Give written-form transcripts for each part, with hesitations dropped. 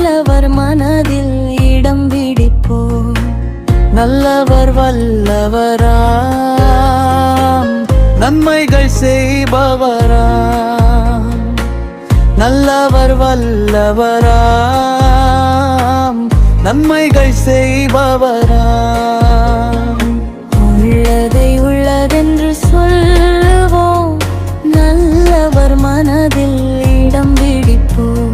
நல்லவர் மனதில் இடம் பிடிப்போம். நல்லவர் வல்லவராம், நன்மைகள் செய்பவராம். நல்லவர் வல்லவராம், நன்மைகள் செய்பவராம். உள்ளதை உள்ளதென்று சொல்லுவோம், நல்லவர் மனதில் இடம் பிடிப்போம்.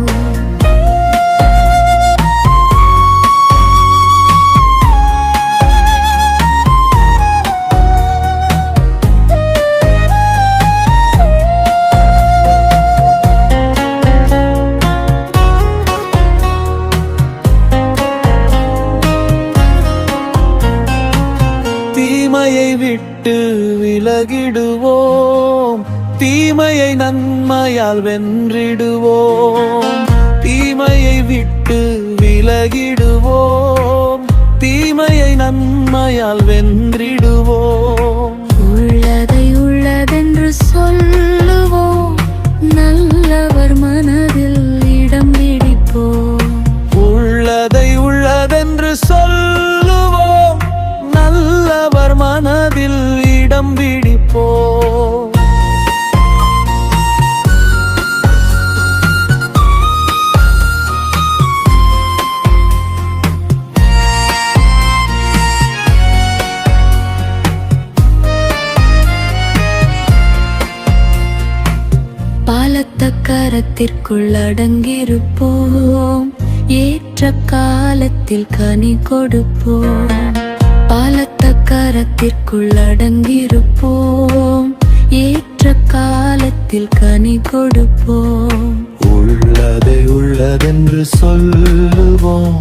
தீமையை விட்டு விலகிடுவோம், தீமையை நன்மையால் வென்றிடுவோம். தீமையை விட்டு விலகிடுவோம், தீமையை நன்மையால் வென்றிடுவோம். உள்ளதை உள்ளதென்று சொல்லுவோம், நல்லவர் மனதில் இடம் பிடிப்போம். உள்ளதை உள்ளதென்று சொல்லுவோம், நல்லவர் மனதில் இடம் பிடிப்போம். பாலத்த கரத்திற்குள் அடங்கியிருப்போம், ஏற்ற காலத்தில் கனி கொடுப்போம். பாலத்த கரத்திற்குள் அடங்கியிருப்போம், ஏற்ற காலத்தில் கனி கொடுப்போம். உள்ளதை உள்ளதென்று சொல்லுவோம்,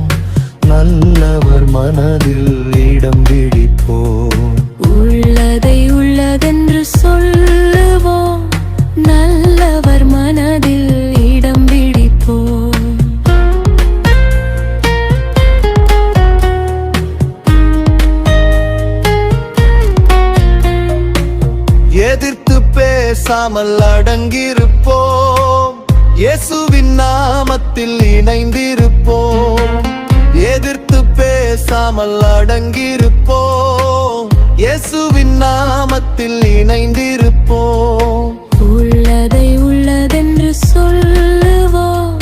நல்லவர் மனதில் இடம் பிடிப்போம். உள்ளதை உள்ளதென்று சொல்லுவோம், நல்லவர் மனதில் இடம் பிடிப்போம். எதிர்த்து பேசாமல் அடங்கியிருப்போம், இயேசுவின் நாமத்தில் இணைந்திருப்போம். எதிர்த்து பேசாமல் அடங்கியிருப்போம், இயேசுவின் நாமத்தில் இணைந்திருப்போம். உள்ளதை உள்ளதென்று சொல்லுவோம்,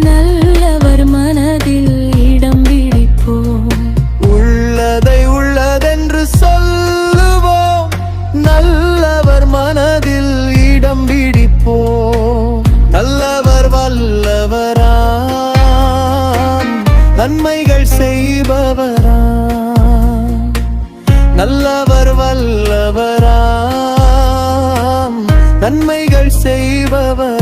நல்லவர் மனதில் இடம் பிடிப்போம். உள்ளதை உள்ளதென்று சொல்லுவோம், நல்லவர் மனதில் இடம் பிடிப்போம். நல்லவர் வல்லவராம், நன்மைகள் செய்பவராம். நல்லவர் வல்லவராம், நன்மைகள் செய்பவர்.